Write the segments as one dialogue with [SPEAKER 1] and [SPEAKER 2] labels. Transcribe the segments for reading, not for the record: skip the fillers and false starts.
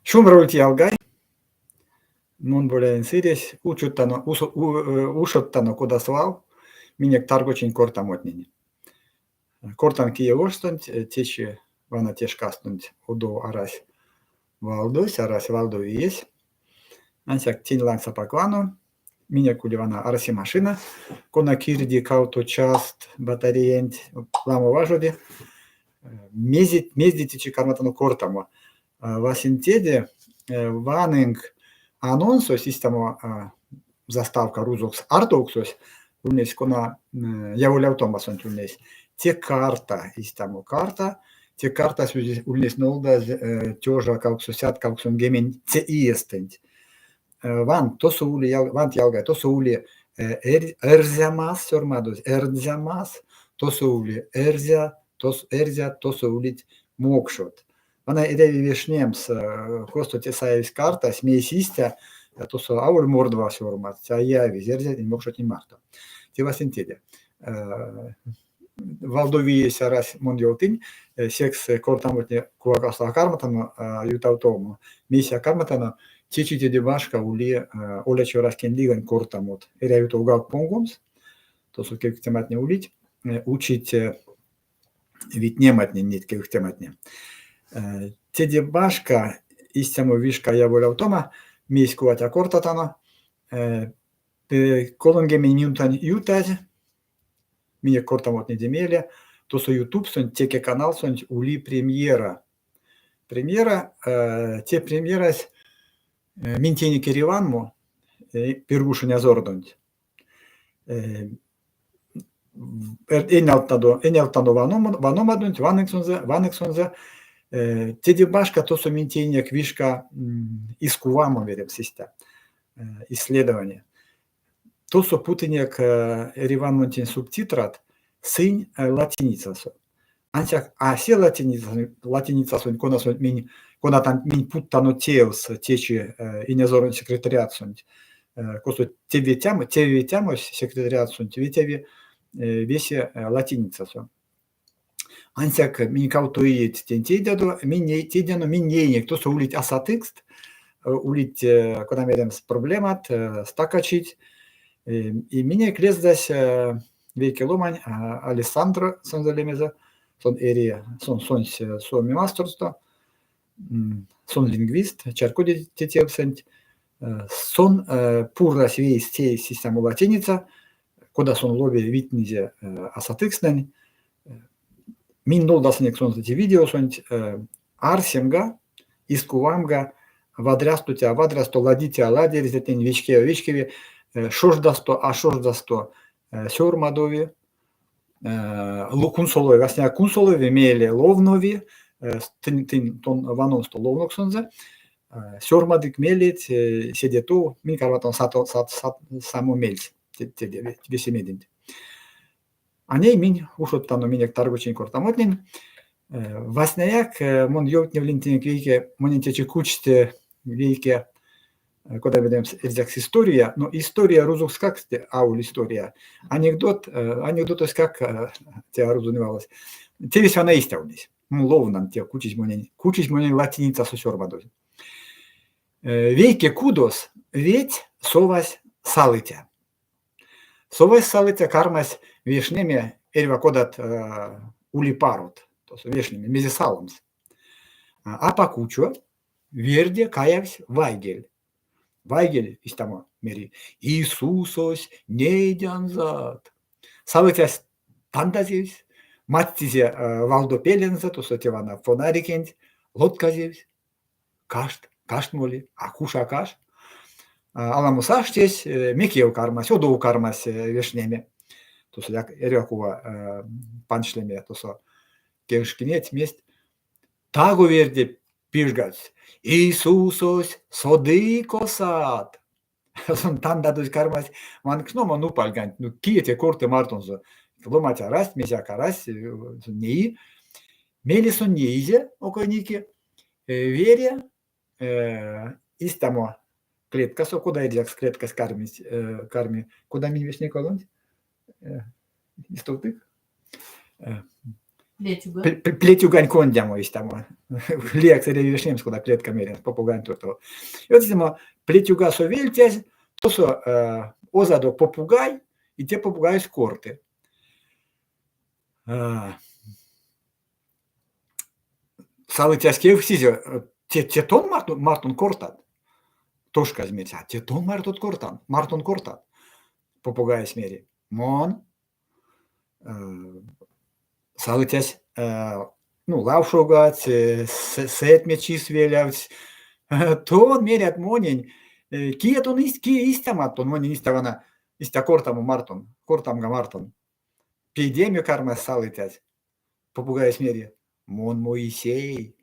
[SPEAKER 1] Шумрult ялгай, mun böyle sires, ušuttano kudaslav, minek targočin kortam otnini. Kortan Kievostont, teši vana tieškastant udo aras valdo vies. Ansiak tinlan sapaklano, minek uli vana arasi mašina, kona kirdi kauto čast batarejent lamo važodi, mezditiči karmatano kortamo. Vasintėdė vaning anonso sistemo заставка Рузокс Артоксос, улнес кона яволявтомас он улнес. Те карта истамо карта, те карта улнес нолда тёжа калксосят калксон гемен те иестент. Ван тосо ули ван ялгай тосо ули эрзямас сормадос эрзямас тосо ули эрзя тосо улит мокшот. Vana edevi viešniems kosto tiesais kartas, meisistė, tuossa aul mordvas jormat, ja jäävis, järjest mokšot nii mahta. Tivas intėdė. Valdovies aras mun joutin, seks kortamotni kuokasta karmatano jutautomo, missä karmatano, tiečiti divaška uli olečio rasken ligan kortamot. Erejutau gal pongoms, tuossa kektematni ulit, učit vitnematni, net kektematni. Tedi baška istemo viška javoliautoma, mieskuote kortatano, kolongemi mintan jutaz, minne kortamot nedėmėlė, tuossa YouTube son tieke kanal son uli premjera. Premjera, tie premjeras mintini kerivanmo, pirgušu nezordont. Eneltano vanomadont, vaneksonze, Tedi baška tuossa mintini kviška iskuvamo verepsiste, исследование. Tuossa putinek erivanmontin subtitrat, sin latinicas. Ansiak asia latinicas, kona tam min puttano teus teči inezoron sekretariat sunt. Kosto tevi temos sekretariat sunt, tevi visi latinicas. Ansiak min kautuit tentėdėdu, minėjai, tuossa ulit asatikst, ulit, kona mėdėms problemat, stakačit, minėjai klėsdas veikiluman Alessandro Sonzalemeza, son suomi mastorsto, son lingvist, čerkudi tėtėvsant, son purras veis tėj sistemų latinica, koda son lobi vitnizė asatikstani, min noldasnik sunt video sunt arsimga, iskuvamga, vadrasto laditja laderizeten viškevi, šoždasto siormadovi, kunsolovi, vasnia kunsolovi, mėlė lovnovi, ton vanonsto lovnoksonze, siormadik mėlėt, sėdėtų, min karvaton samo mėls, visi mėdinti. Anei min ušuttano minek targočin kortamotnin. Vasnejak mun jautne vlintinek veikia, monin tieči kučti veikia, koda vedėms erzeks istorija, no istorija ruzuks kaksti, aul istorija. Anekdotos kak tie ruzunivalas. Tie vis viena įsteunis. Mun lovnan tie kučis monin latinica susiormadosi. Veikia kudos, veit sovas salite. Sovas salite karmas viešniemi ir vakodat uliparot, tos viešniemi, mizisaloms. Apakučio virdė kajavs vaigel. Vaigel istamo meri. Iisusos neidjanzat. Salitės tandazėvis, mattizie valdo pelensat, tuossa tevana fonarikent, lotkazėvis, kaštmoli, akuša kašt. Alamus ašties, mekėjau karmas, jodau karmas viešniemi. Tuossa erjakuva panšlemė, tuossa kerškinėt miest. Tago verdi pižgats. Iisusos sodikosat. Son tandadus karmas, man knoma nupalgant, kiete korte martonso. Lomatia rast, mesjaka rast, nei. Melis on neizė, okoniki. Verja, istamo klėtkas, o kuda erjaks klėtkas karmi, kuda min viešniai kolonti. Istautik. Плетюгань кондямо истамо. Лекция Вишнемского клетка мерен, попугань то. И вот истамо плетюга совельтясь, то со озадо попугай, и те попугай скорты. Салы тяске всизе, те тон Мартон кортат. Тошка змеца, те тон Мартон кортат. Попугай смери. Мон. Салы тясь, ну, лавшугать, сет мечи свелявць, тон мерят монень, ки истамат, тон монень иставана, иста кортаму Мартон, кортамга Мартон. Пейдемю карма салы тясь. Попугай смери. Мон Моисей.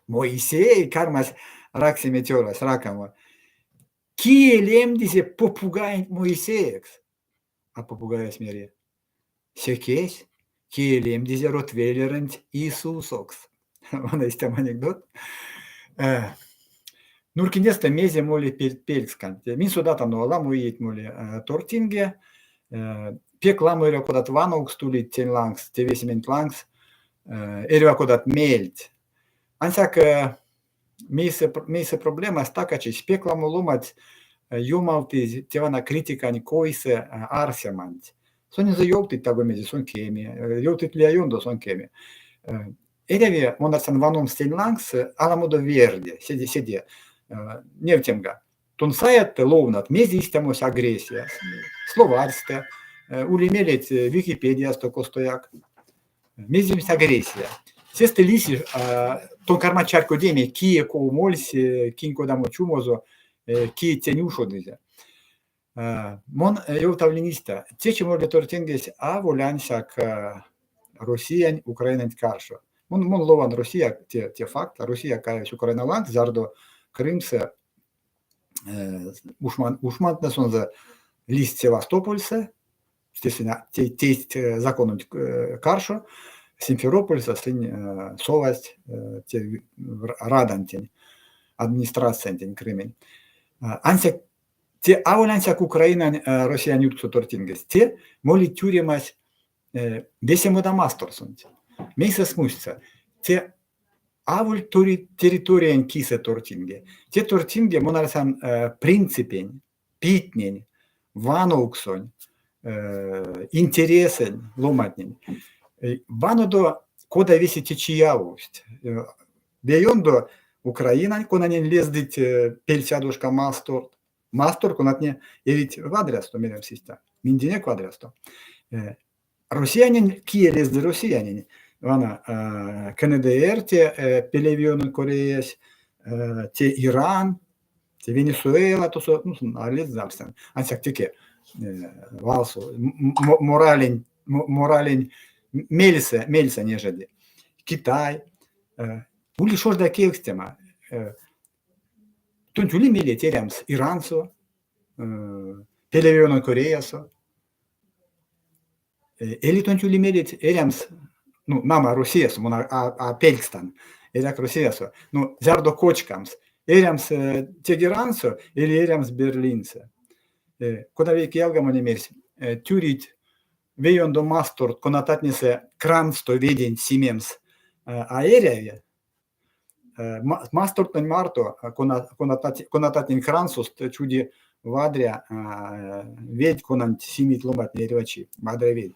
[SPEAKER 1] Моисей кармас ракси метеорас, ракамо. Ки лемдизе попугай Моисеекс. А попугай смери. Секесь. Ки лемдизе ротвейлерент Иисусокс. Он есть там анекдот. Нуркинеста мезе моли пельскан. Мин сюда там ламу иет моли тортинге. Пек ламу эре кодат ванок стулит тень лангс, те весемент лангс. Эре кодат мельт. Ансяк мейсе проблема стакачись. Пек ламу ломать юмалти тевана критика никойсе арсемант. Сони за йолтит таго мези сон кеми. Йолтит ли айондо сон кеми. Эреви монарсан ваном стень лангс аламудо верде. Седе. Невтемга. Тунсаят ловнат мези истемось агрессия. Словарсте. Улимелить Википедия стояк. Мезимсь агрессия. Сесте лиси тон кармачарко деме кие ко умольси кинко дамо чумозо кие тенюшо дизе. Мон йовтавлиниста. Те чему для тортингес а волянсак Росиян Украина каршо. Мон лован Росия те факт. Росия каеш Украина ланд зардо Крымсе ушмант насонза лист Севастопольсе. Естественно, тесть законом каршо, Симферопольса, совасть, радантень, администрация Крымень. Ансяк, те аволянсяк Украина, Россия нюрксу тортингес, те моли тюремась бесему да масторсунти. Мейса смусца, те аволь территория киса тортинге. Те тортинге монарсан принципень, питнень, ваноуксонь, интересы ломатнень. Ванодо кода веси течиявость. Бейондо Украина, конанен лездить пельсядушка масторт. Масторт, конатне евить вадрясто мерем систа. Миндине квадрясто. Россиянин кие лезды россиянин. Вана КНДР те пелевион Кореясь, те Иран, те Венесуэла, то со, ну, лездавстан. Ансяк теке. Валсу, моралень, мельса нежеди. Китай. Ули шож да кекстема. Тунь ули мели терямс Ирансо, Пелевион Кореясо. Или тунь ули мели терямс, ну, мама Русиесо, а Пельстан, эляк Русиесо. Ну, зардо кочкамс. Эрямс Тегерансо или эрямс Берлинсе. Куда веки ялгамони мерс, тюрить вейондо масторт, конататнисе крансто ведень симемс аэрия, масторт нань марто, конататнин крансус, чуди вадря, ведь конант симит ломат неревачи, вадря ведь.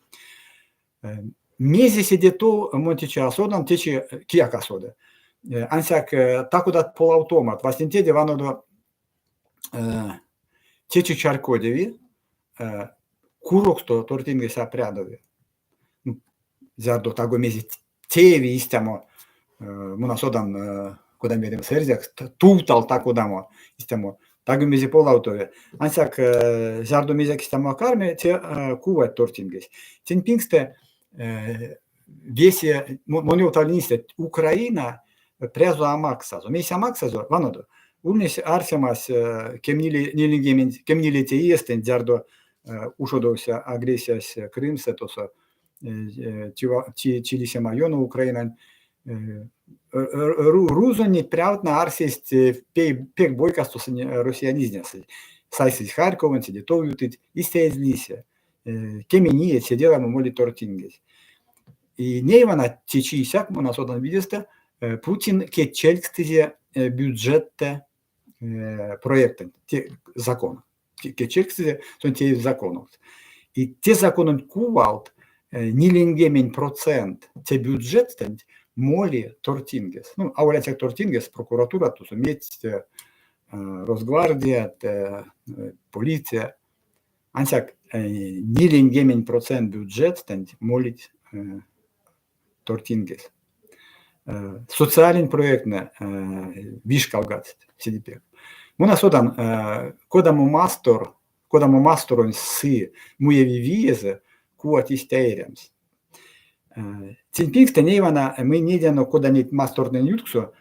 [SPEAKER 1] Мези седето монтича асодан, течи кияк асода. Ансяк такудат полуавтомат, васинтеде ванодо течи чаркодеви, куроксто тортингеса прядови. Зардо таго мези теви истамо, мунасодан куда мерем серзяк, тутал такудамо истамо, таго мези полуавтове. Ансяк зардо мезяк истамо карме, те куват тортингес. Тен пингсте весе, монеуталинисте, Украина прязо амаксазо. Мейс амаксазо, ванодо. Улнес арсемас кемнили те естен, зардо ушодовся агрессияс Крымсе, тосо чилисема йона Украина. Рузони прявтна арсест пек бойкасто россиянизнясы. Сайсись Харькован, сидетовютит, истеезлися. Кемение сидела моли тортингес. И неивана течисяк, мона содан видесте, Путин кетчелькстизе бюджетте проекты, те законы. Кетчелькстизе, сон те законов. И те законы кувалт нилингемень процент те бюджеттен моли тортингес. Ну, а уляцек тортингес прокуратура, то суметь Росгвардия, полиция. Ансяк нилингемень процент бюджеттен молить тортингес. Социален проектне вишкалгат сидипек. Мона содан кодамо масторон сы муеви виезе куатистейремс. Цинпингста неивана мы недяно коданит масторнен ютксо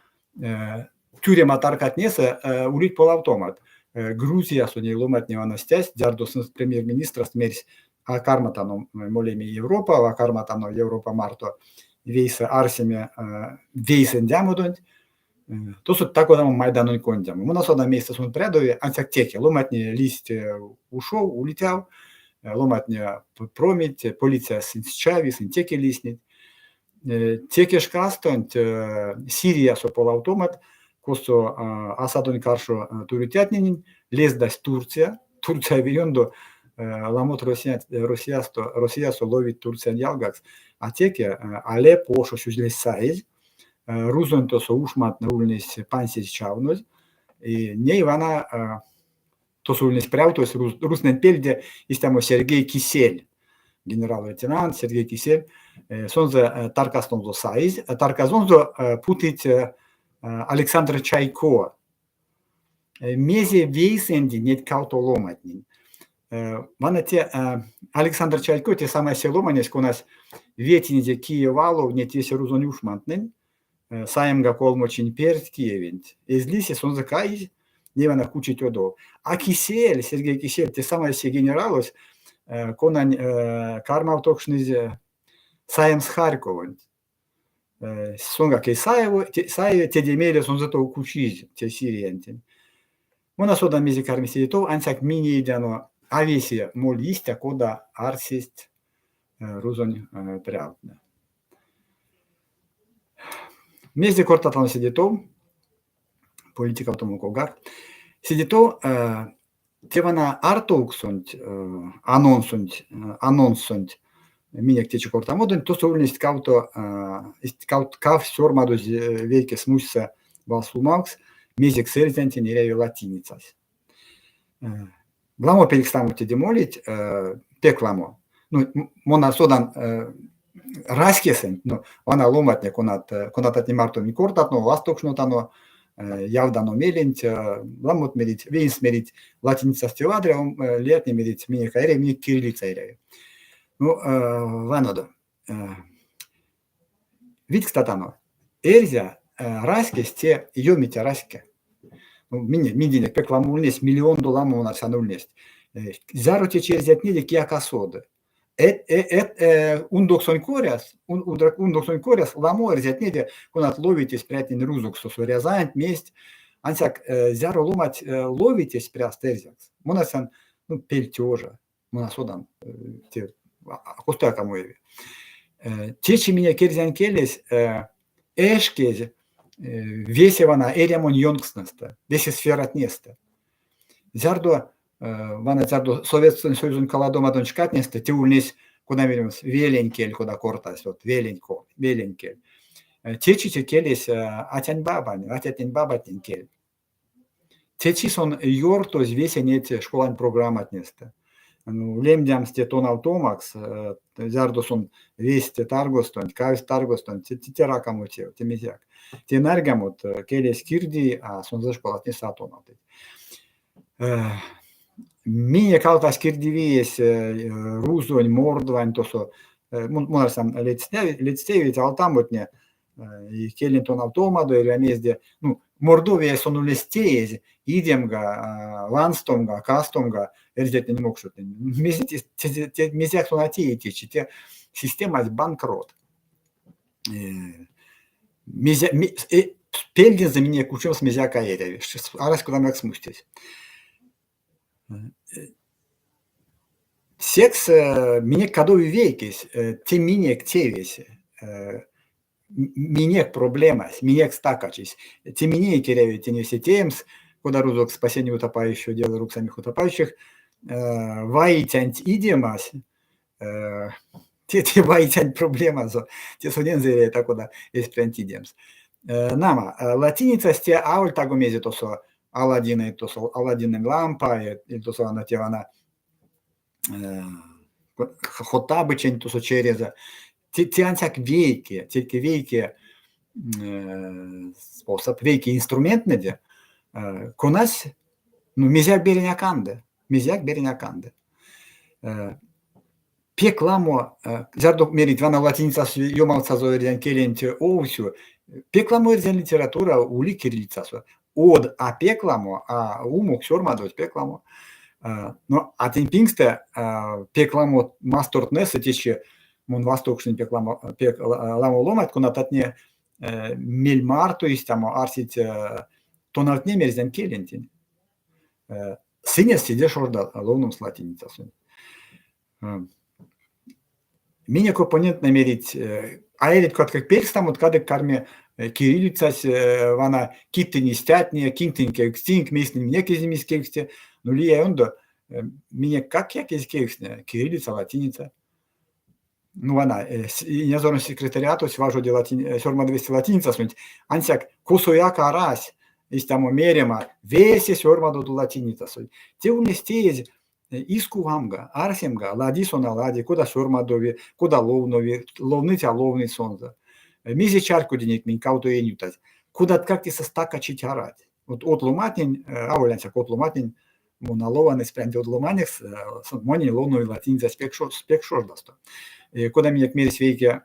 [SPEAKER 1] тюрема таркатнеса улить полавтомат. Грузия соней ломатневана стясь, дярдосын премьер-министра смерсь акарматано молеми Европа, акарматано Европа марто вейса арсеме вейсен дямудонт, то сут тако нам майдану кондям. У нас одно место сон прядове, ансяк теки, ломатни лист ушел, улетел, ломатни промить, полиция синчави, синтеки листнит. Теки шкастонт, Сирия со полуавтомат, косо Асадон каршо туритятнин, лездась Турция вирендо ламот Россия со ловит Турция ялгакс, а теки Алеп ошо сюзлес сайз, Рузонто со ушмат на ульнес пансис чавнос, и не Ивана то со ульнес пряв, то есть руснен пельде, истамо Сергей Кисель, генерал-лейтенант Сергей Кисель, сонзе таркастонзо сайз, тарказонзо путить Александр Чайко. Мезе вейсенди нет кауто ломатнин. Вана те Александр Чайко, те самое село манес, у нас ветиниде Киевалов, не те серузон ушмантнин, саемга колмочин перт Киевент. Из лиси сонзе кайз, невана кучить одо. А Кисель, Сергей Кисель, те самое се генералос, конань кармавтокшнизе саем с Харьковом. Сонга Кейсаево, те демели сон зато кучиз, те сириентин. Мона сода мизи кармисидито, ансяк мини идяно авесия моль истя кода арсист рузонь прявдна. Мези кортатан сидито, политика в тому когар, сидито тевана артоуксонт, анонсонт, minä tiedä korta muuten tuossa uudellisesti kautta sormadus veikes muissa valsumaks miesek seltentin ei latinitsas. Glamo pelikstamutti demolit peklamo. No mona sodan raskesen, no ona lomatne konat atni martomi kortat no vastoksnotano javdano melint lamot melit veins melit latinitsas teladre lietni melit minä kaire minä kirillitsa ere. Ну, ванодо. Ведь, кстати, Эльзя раскис те йомите раске. Ну, миндинек пеклам ульнес $1 миллион у нас анулнес. Зароте через этниде киакасоды. Ундоксон коряс ламо эрзятниде конат ловите спрятен рузок со сурязант месть. Ансяк зяро ломать ловите спряст эрзякс. Монасан ну пельтежа. Монасодан те Костя камуеви. Течи меня керзян келес эшкез весевана эремон йонгснеста, весе сфератнеста. Зярдо вана зярдо Советский Союзун каладома дончкатнеста, те ульнес куда веримс веленькель, куда кортас, вот веленькель. Течи келес атянь бабатин кель. Течи сон йортоз весе нет школань программатнеста. Лемдям стетон автомакс, зярдосон весте таргостон, кавис таргостон, те ракамутев, те мизяк. Те энергамут келес кирди, а сон за школат не сатонат. Мине калтас кирди вес рузонь, мордвань, то со, монарсам летстевить, алтамутне, и келентон автомаду, или амезде, ну, Мордовия сон лестеез, идемга, ланстомга, кастомга, эрзетне не мог что-то. Мезяк сон атеете, те система банкрот. Пельдин за меня кучем с мезяка эреви, арас куда мак смустись. Секс меня кадови вейкис, те минек тевесе. minек проблемас, minек стакачись. Те минеи кереви, те не все темс, куда рузок спасение утопающего, дело рук самих утопающих, ваитянь идемас, те ваитянь проблемазо, те суден зере такуда эспрянт идемс. Нама, латиница сте ауль таго мези тосо Аладдина, тосо Аладдинен лампа, и тосо она тевана хотабычень тосо череза. Те ансяк вейки, тільки вейки способ, вейки инструмент неде, конась, ну, мизяк береня канде. Пекламо, зардок мерит вана латиница йомалца зоерден келенте оусю, пекламо эрден литература ули кириллицасу. Од а пекламо, а умок сёрмадос пекламо. Но а тем пингсте пекламо мастортнеса тече, мон востокшин пекламо ломат конататне мельмар, то есть там арсить тонартне мерзен келентин. Синес сидишь орда ловном с латиницасу. Меня компонент намерить, а элит как перс там вот когда карме кириллицас вана китты не стятне, кинтинке кстинг местный мне кизимис кексте, ну ли я ондо меня как я кексне кириллица латиница. Ну вана не зорно секретариату сважу де латин сёрма 200 латиница сунь ансяк косояка раз есть там мерема весе сёрма до латиница сунь. Те уместеж искувамга, арсемга, ладисона лади, куда сёрмадови, куда ловныця ловный сонза. Мизи чарку денег мин кауто енютаз. Куда как ты состака читарать. Вот от ломатин, аволянся от ломатин, моналован испрянди от ломанекс, мони ловной латинца спекшордасто. Куда меня к мире свейке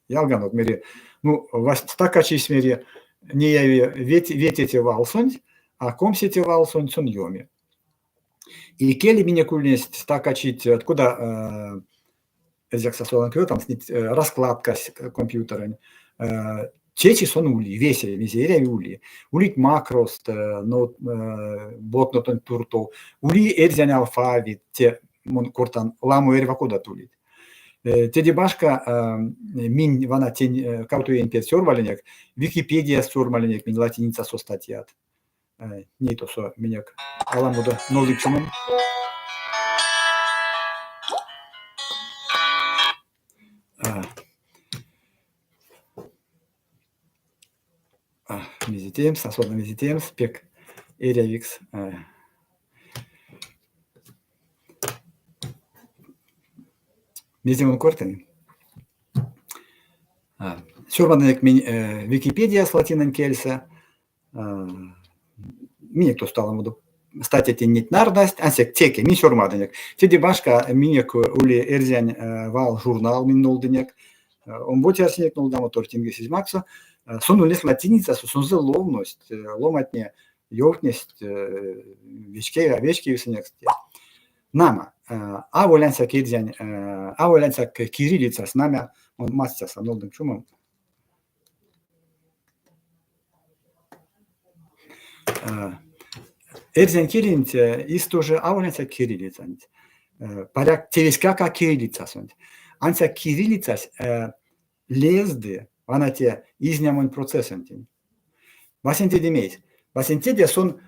[SPEAKER 1] ялган от мире, ну, вас стака чись мире, не яви ветете валсонь, а комсете валсонь сон йоми. И кели меня кульнесть стакачить, откуда экзаксасолан там раскладка с компьютером. Чечи сон ули, весе, мизерия ули. Улить макрос, блокнотон турто. Ули эрзян алфавит, те кортан ламу эрва куда тулит. Те дебашка мин вана тень каутуен пет сёрмаленек, Википедия сёрмаленек, мин латиница со статьят. Не то со минек аламуда ноликсумом. Визитеемс, особенно визитеемс, пек эревикс. Мизимон кортен. Сёрманек Википедия с латинен кельса. Минек то стало моду статья теннит нардасть, ансек теке ми сёрмаденек. Теди башка минек ули эрзян вал журнал миннолденек. Он боти арсенек нолдамо тортинге сизмаксо. Сон улес латиница, сонзе ловность, ломатне, ёвтнесть, вечки висенексте. Нама, аволянса кирзян, аволянса кириллица с нами, он мастер с нолдым чумом. Эрзян кириллица, из тоже аволянса кириллица. Поряд телескака кириллица сонь. Анса кириллица лезды, она те изнямон процессом тень. Васенте демейс. Васенте де сон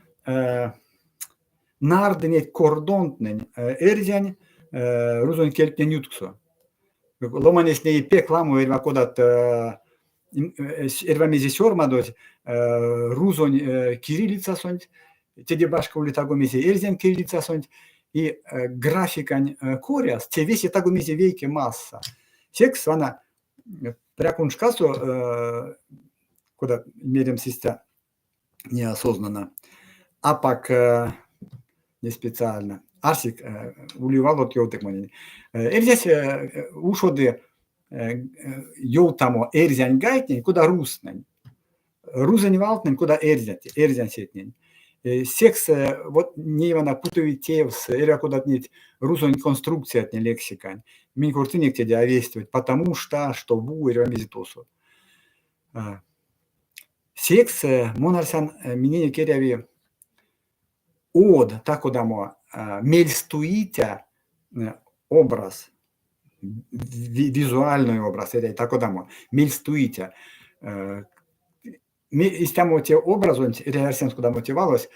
[SPEAKER 1] нарденет кордонтнен эрзян рузон кельтне нютксо. Ломанес не пек ламу эрва кодат эрва мези сёрмадот рузон кириллица сонь. Теде башка улитаго мези эрзян кириллица сонь. И графикань кориас, те веси таго мези вейке масса. Секс она прякуншкасу, куда мерим систя неосознанно, а пак не специально. Арсик уливал от йотек манини. Здесь ушоды йотамо эрзян гайтнень, куда руснень. Рузень валтнень, куда эрзян сетнень. Секс, вот не ивана путовитевс, или куда-то нет, рузонь конструкция от не лексика. Мин куртинек тебе овествовать, потому что бу и рамизитосу. Секс, монарсан, мине керяви од, так удамо, мельстуитя образ, визуальный образ, это так одамо, милствуйте. Ми истямо те образон, реарсенску да мотивалось,